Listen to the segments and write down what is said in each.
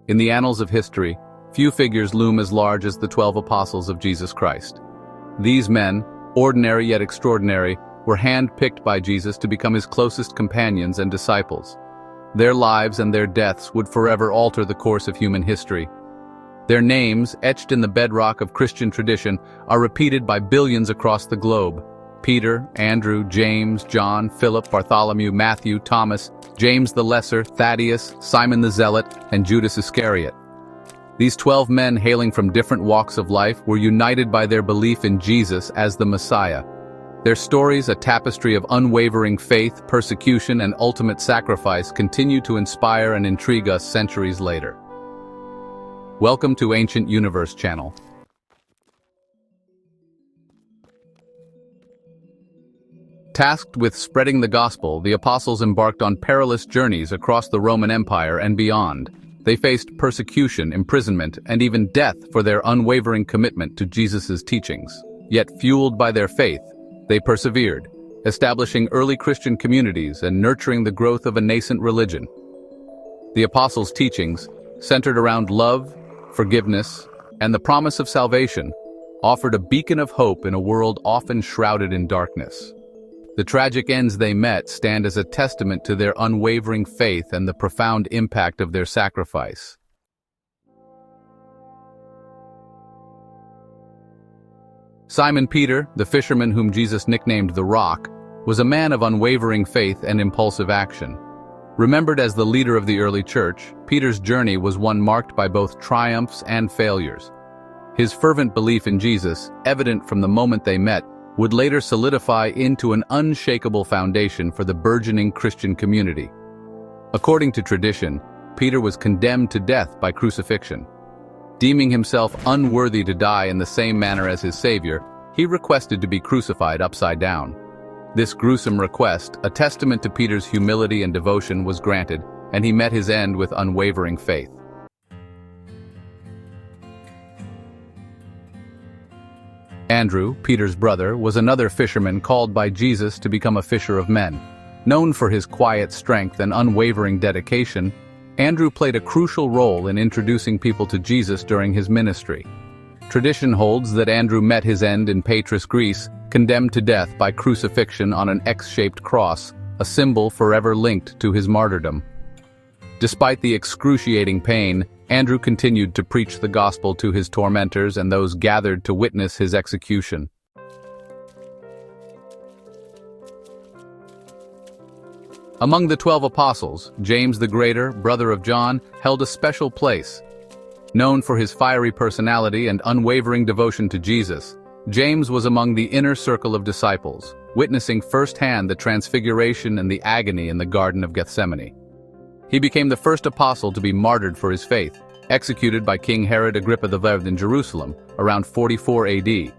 In the annals of history, few figures loom as large as the 12 apostles of Jesus Christ. These men, ordinary yet extraordinary, were hand-picked by Jesus to become his closest companions and disciples. Their lives and their deaths would forever alter the course of human history. Their names, etched in the bedrock of Christian tradition, are repeated by billions across the globe. Peter, Andrew, James, John, Philip, Bartholomew, Matthew, Thomas, James the Lesser, Thaddeus, Simon the Zealot, and Judas Iscariot. These 12 men, hailing from different walks of life, were united by their belief in Jesus as the Messiah. Their stories, a tapestry of unwavering faith, persecution, and ultimate sacrifice, continue to inspire and intrigue us centuries later. Welcome to Ancient Universe Channel. Tasked with spreading the gospel, the apostles embarked on perilous journeys across the Roman Empire and beyond. They faced persecution, imprisonment, and even death for their unwavering commitment to Jesus' teachings. Yet, fueled by their faith, they persevered, establishing early Christian communities and nurturing the growth of a nascent religion. The apostles' teachings, centered around love, forgiveness, and the promise of salvation, offered a beacon of hope in a world often shrouded in darkness. The tragic ends they met stand as a testament to their unwavering faith and the profound impact of their sacrifice. Simon Peter, the fisherman whom Jesus nicknamed the Rock, was a man of unwavering faith and impulsive action. Remembered as the leader of the early church, Peter's journey was one marked by both triumphs and failures. His fervent belief in Jesus, evident from the moment they met, would later solidify into an unshakable foundation for the burgeoning Christian community. According to tradition, Peter was condemned to death by crucifixion. Deeming himself unworthy to die in the same manner as his Savior, he requested to be crucified upside down. This gruesome request, a testament to Peter's humility and devotion, was granted, and he met his end with unwavering faith. Andrew, Peter's brother, was another fisherman called by Jesus to become a fisher of men. Known for his quiet strength and unwavering dedication, Andrew played a crucial role in introducing people to Jesus during his ministry. Tradition holds that Andrew met his end in Patras, Greece, condemned to death by crucifixion on an X-shaped cross, a symbol forever linked to his martyrdom. Despite the excruciating pain, Andrew continued to preach the gospel to his tormentors and those gathered to witness his execution. Among the 12 apostles, James the Greater, brother of John, held a special place. Known for his fiery personality and unwavering devotion to Jesus, James was among the inner circle of disciples, witnessing firsthand the transfiguration and the agony in the Garden of Gethsemane. He became the first apostle to be martyred for his faith, executed by King Herod Agrippa IV in Jerusalem, around 44 AD.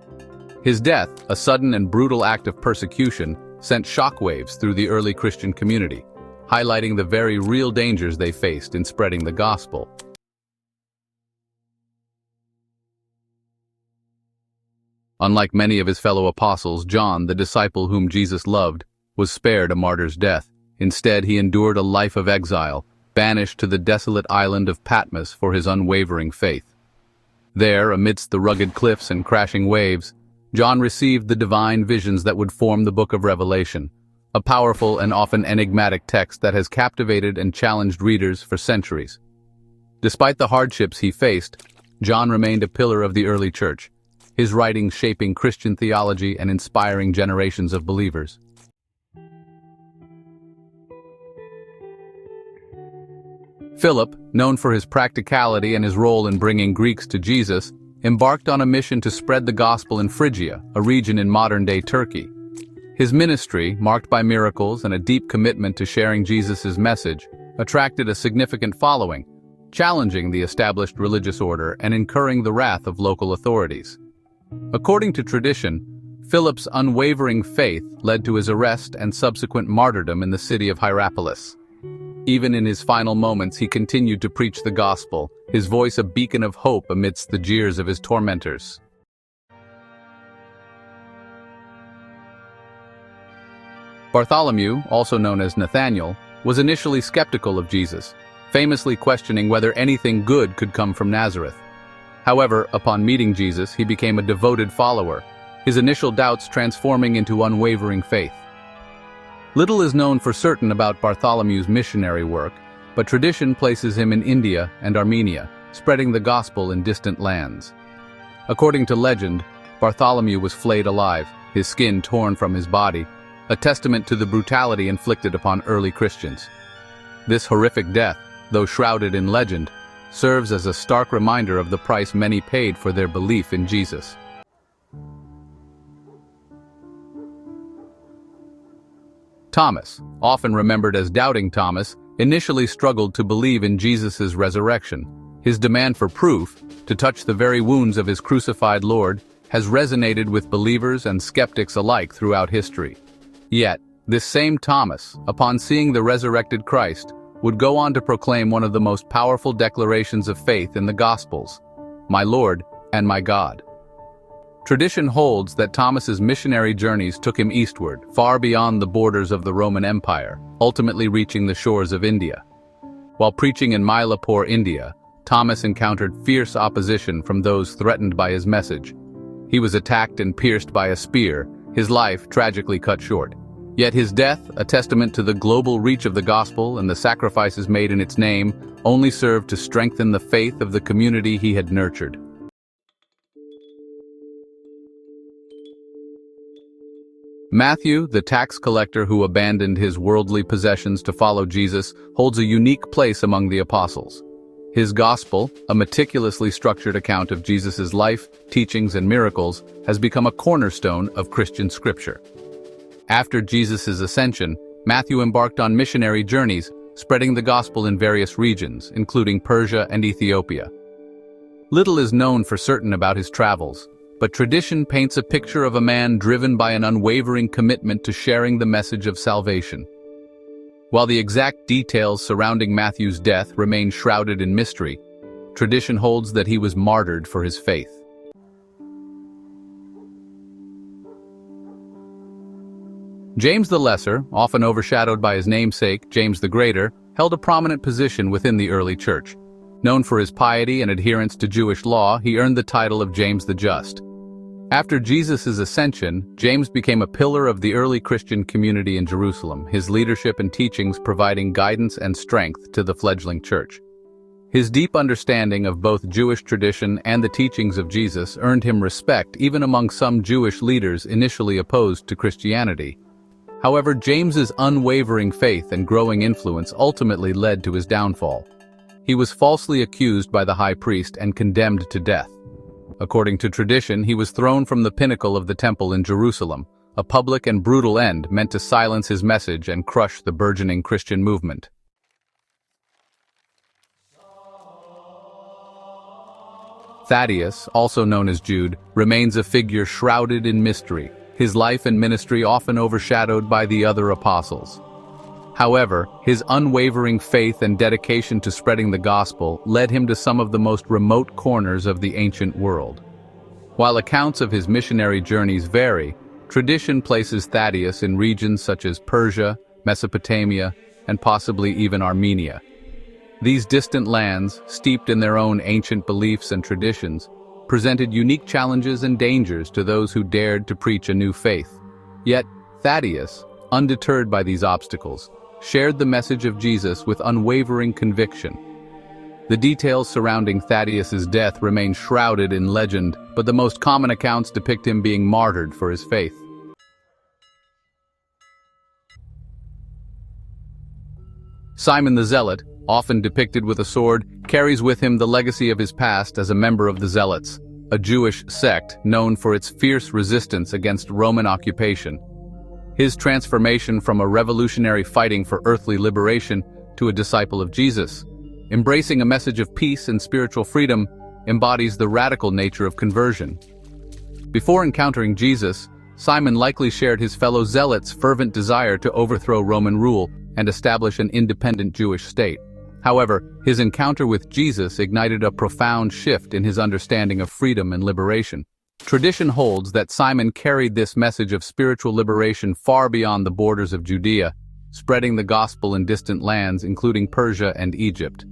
His death, a sudden and brutal act of persecution, sent shockwaves through the early Christian community, highlighting the very real dangers they faced in spreading the gospel. Unlike many of his fellow apostles, John, the disciple whom Jesus loved, was spared a martyr's death. Instead, he endured a life of exile, banished to the desolate island of Patmos for his unwavering faith. There, amidst the rugged cliffs and crashing waves, John received the divine visions that would form the Book of Revelation, a powerful and often enigmatic text that has captivated and challenged readers for centuries. Despite the hardships he faced, John remained a pillar of the early church, his writings shaping Christian theology and inspiring generations of believers. Philip, known for his practicality and his role in bringing Greeks to Jesus, embarked on a mission to spread the gospel in Phrygia, a region in modern-day Turkey. His ministry, marked by miracles and a deep commitment to sharing Jesus' message, attracted a significant following, challenging the established religious order and incurring the wrath of local authorities. According to tradition, Philip's unwavering faith led to his arrest and subsequent martyrdom in the city of Hierapolis. Even in his final moments, he continued to preach the gospel, his voice a beacon of hope amidst the jeers of his tormentors. Bartholomew, also known as Nathanael, was initially skeptical of Jesus, famously questioning whether anything good could come from Nazareth. However, upon meeting Jesus, he became a devoted follower, his initial doubts transforming into unwavering faith. Little is known for certain about Bartholomew's missionary work, but tradition places him in India and Armenia, spreading the gospel in distant lands. According to legend, Bartholomew was flayed alive, his skin torn from his body, a testament to the brutality inflicted upon early Christians. This horrific death, though shrouded in legend, serves as a stark reminder of the price many paid for their belief in Jesus. Thomas, often remembered as Doubting Thomas, initially struggled to believe in Jesus' resurrection. His demand for proof, to touch the very wounds of his crucified Lord, has resonated with believers and skeptics alike throughout history. Yet, this same Thomas, upon seeing the resurrected Christ, would go on to proclaim one of the most powerful declarations of faith in the Gospels, "My Lord and my God." Tradition holds that Thomas's missionary journeys took him eastward, far beyond the borders of the Roman Empire, ultimately reaching the shores of India. While preaching in Mylapore, India, Thomas encountered fierce opposition from those threatened by his message. He was attacked and pierced by a spear, his life tragically cut short. Yet his death, a testament to the global reach of the gospel and the sacrifices made in its name, only served to strengthen the faith of the community he had nurtured. Matthew, the tax collector who abandoned his worldly possessions to follow Jesus, holds a unique place among the apostles. His gospel, a meticulously structured account of Jesus' life, teachings, and miracles, has become a cornerstone of Christian scripture. After Jesus' ascension, Matthew embarked on missionary journeys, spreading the gospel in various regions, including Persia and Ethiopia. Little is known for certain about his travels, but tradition paints a picture of a man driven by an unwavering commitment to sharing the message of salvation. While the exact details surrounding Matthew's death remain shrouded in mystery, tradition holds that he was martyred for his faith. James the Lesser, often overshadowed by his namesake, James the Greater, held a prominent position within the early church. Known for his piety and adherence to Jewish law, he earned the title of James the Just. After Jesus' ascension, James became a pillar of the early Christian community in Jerusalem, his leadership and teachings providing guidance and strength to the fledgling church. His deep understanding of both Jewish tradition and the teachings of Jesus earned him respect even among some Jewish leaders initially opposed to Christianity. However, James's unwavering faith and growing influence ultimately led to his downfall. He was falsely accused by the high priest and condemned to death. According to tradition, he was thrown from the pinnacle of the temple in Jerusalem, a public and brutal end meant to silence his message and crush the burgeoning Christian movement. Thaddeus, also known as Jude, remains a figure shrouded in mystery, his life and ministry often overshadowed by the other apostles. However, his unwavering faith and dedication to spreading the gospel led him to some of the most remote corners of the ancient world. While accounts of his missionary journeys vary, tradition places Thaddeus in regions such as Persia, Mesopotamia, and possibly even Armenia. These distant lands, steeped in their own ancient beliefs and traditions, presented unique challenges and dangers to those who dared to preach a new faith. Yet, Thaddeus, undeterred by these obstacles, shared the message of Jesus with unwavering conviction. The details surrounding Thaddeus' death remain shrouded in legend, but the most common accounts depict him being martyred for his faith. Simon the Zealot, often depicted with a sword, carries with him the legacy of his past as a member of the Zealots, a Jewish sect known for its fierce resistance against Roman occupation. His transformation from a revolutionary fighting for earthly liberation to a disciple of Jesus, embracing a message of peace and spiritual freedom, embodies the radical nature of conversion. Before encountering Jesus, Simon likely shared his fellow Zealots' fervent desire to overthrow Roman rule and establish an independent Jewish state. However, his encounter with Jesus ignited a profound shift in his understanding of freedom and liberation. Tradition holds that Simon carried this message of spiritual liberation far beyond the borders of Judea, spreading the gospel in distant lands, including Persia and Egypt.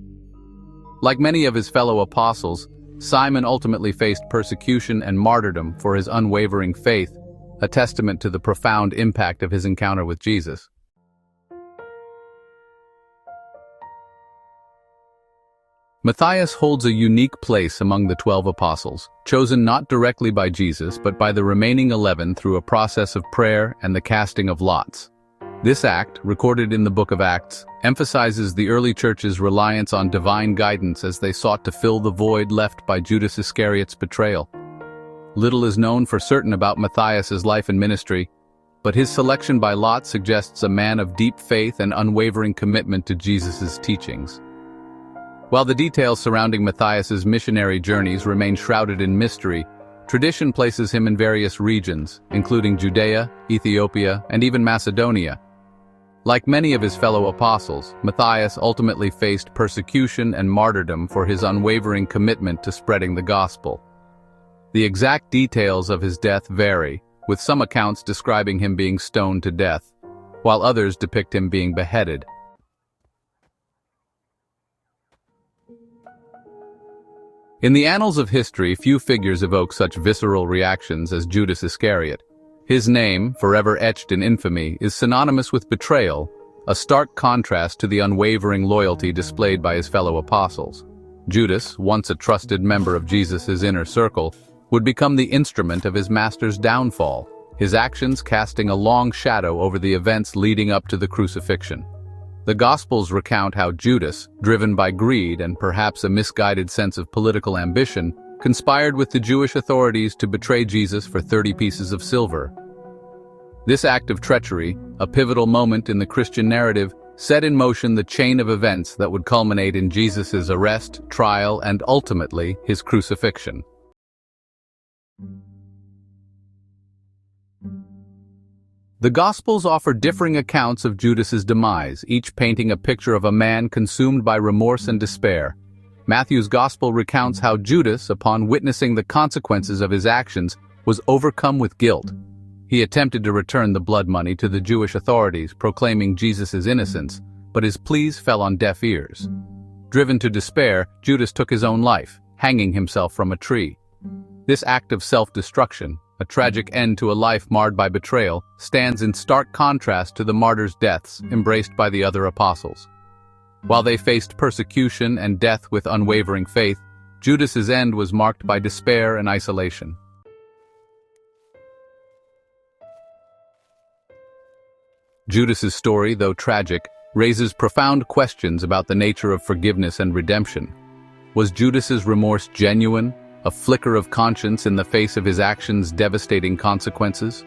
Like many of his fellow apostles, Simon ultimately faced persecution and martyrdom for his unwavering faith, a testament to the profound impact of his encounter with Jesus. Matthias holds a unique place among the 12 apostles, chosen not directly by Jesus but by the remaining 11 through a process of prayer and the casting of lots. This act, recorded in the Book of Acts, emphasizes the early church's reliance on divine guidance as they sought to fill the void left by Judas Iscariot's betrayal. Little is known for certain about Matthias's life and ministry, but his selection by lot suggests a man of deep faith and unwavering commitment to Jesus' teachings. While the details surrounding Matthias's missionary journeys remain shrouded in mystery, tradition places him in various regions, including Judea, Ethiopia, and even Macedonia. Like many of his fellow apostles, Matthias ultimately faced persecution and martyrdom for his unwavering commitment to spreading the gospel. The exact details of his death vary, with some accounts describing him being stoned to death, while others depict him being beheaded. In the annals of history, few figures evoke such visceral reactions as Judas Iscariot. His name, forever etched in infamy, is synonymous with betrayal, a stark contrast to the unwavering loyalty displayed by his fellow apostles. Judas, once a trusted member of Jesus' inner circle, would become the instrument of his master's downfall, his actions casting a long shadow over the events leading up to the crucifixion. The Gospels recount how Judas, driven by greed and perhaps a misguided sense of political ambition, conspired with the Jewish authorities to betray Jesus for 30 pieces of silver. This act of treachery, a pivotal moment in the Christian narrative, set in motion the chain of events that would culminate in Jesus' arrest, trial, and ultimately his crucifixion. The Gospels offer differing accounts of Judas's demise, each painting a picture of a man consumed by remorse and despair. Matthew's Gospel recounts how Judas, upon witnessing the consequences of his actions, was overcome with guilt. He attempted to return the blood money to the Jewish authorities, proclaiming Jesus' innocence, but his pleas fell on deaf ears. Driven to despair, Judas took his own life, hanging himself from a tree. This act of self-destruction, a tragic end to a life marred by betrayal, stands in stark contrast to the martyrs' deaths embraced by the other apostles. While they faced persecution and death with unwavering faith, Judas's end was marked by despair and isolation. Judas's story, though tragic, raises profound questions about the nature of forgiveness and redemption. Was Judas's remorse genuine, a flicker of conscience in the face of his actions' devastating consequences?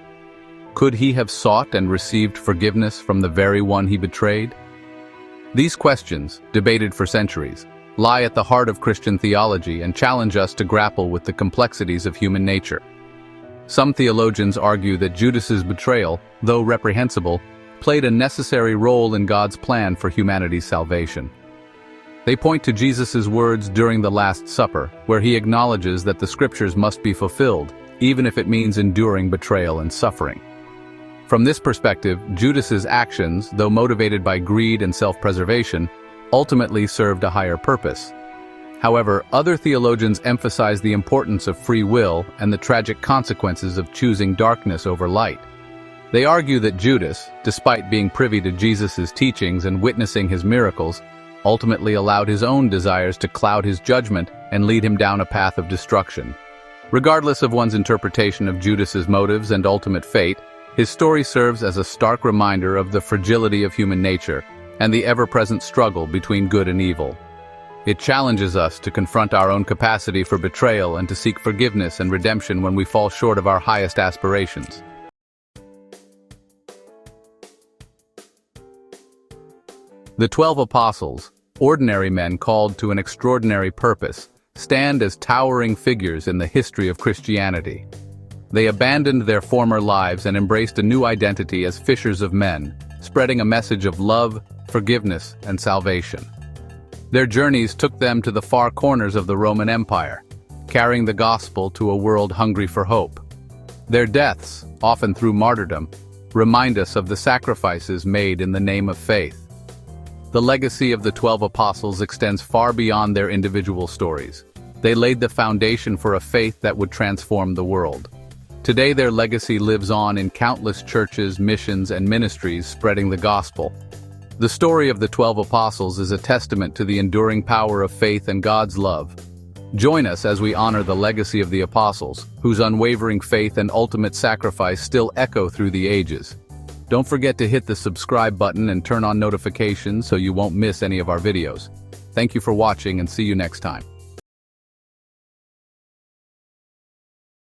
Could he have sought and received forgiveness from the very one he betrayed? These questions, debated for centuries, lie at the heart of Christian theology and challenge us to grapple with the complexities of human nature. Some theologians argue that Judas's betrayal, though reprehensible, played a necessary role in God's plan for humanity's salvation. They point to Jesus' words during the Last Supper, where he acknowledges that the Scriptures must be fulfilled, even if it means enduring betrayal and suffering. From this perspective, Judas's actions, though motivated by greed and self-preservation, ultimately served a higher purpose. However, other theologians emphasize the importance of free will and the tragic consequences of choosing darkness over light. They argue that Judas, despite being privy to Jesus' teachings and witnessing his miracles, ultimately allowed his own desires to cloud his judgment and lead him down a path of destruction. Regardless of one's interpretation of Judas's motives and ultimate fate, his story serves as a stark reminder of the fragility of human nature and the ever-present struggle between good and evil. It challenges us to confront our own capacity for betrayal and to seek forgiveness and redemption when we fall short of our highest aspirations. The 12 apostles, ordinary men called to an extraordinary purpose, stand as towering figures in the history of Christianity. They abandoned their former lives and embraced a new identity as fishers of men, spreading a message of love, forgiveness, and salvation. Their journeys took them to the far corners of the Roman Empire, carrying the gospel to a world hungry for hope. Their deaths, often through martyrdom, remind us of the sacrifices made in the name of faith. The legacy of the 12 apostles extends far beyond their individual stories. They laid the foundation for a faith that would transform the world. Today their legacy lives on in countless churches, missions, and ministries spreading the gospel. The story of the 12 apostles is a testament to the enduring power of faith and God's love. Join us as we honor the legacy of the apostles, whose unwavering faith and ultimate sacrifice still echo through the ages. Don't forget to hit the subscribe button and turn on notifications so you won't miss any of our videos. Thank you for watching and see you next time.